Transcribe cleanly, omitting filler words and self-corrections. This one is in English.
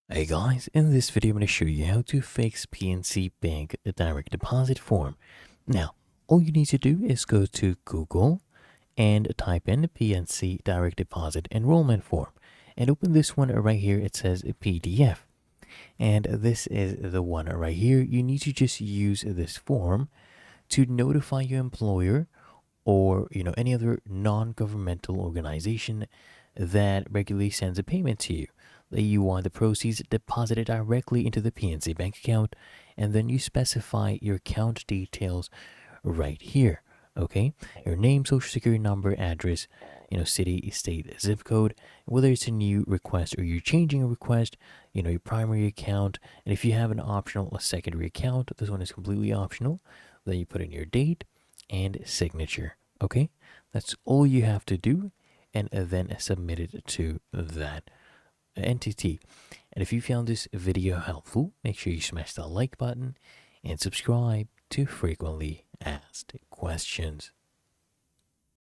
Hey guys, in this video I'm going to show you how to fix PNC Bank direct deposit form. Now, all you need to do is go to Google and type in PNC direct deposit enrollment form and open this one right here. It says PDF, and this is the one right here. You need to just use this form to notify your employer or any other non-governmental organization that regularly sends a payment to you, that you want the proceeds deposited directly into the PNC bank account, and then you specify your account details right here. Okay, your name, social security number, address, city, state, zip code, whether it's a new request or you're changing a request, your primary account, and if you have an optional a secondary account, this one is completely optional. Then you put in your date and signature. Okay, that's all you have to do, and then submit it to that entity. And if you found this video helpful, make sure you smash that like button and subscribe to frequently asked questions.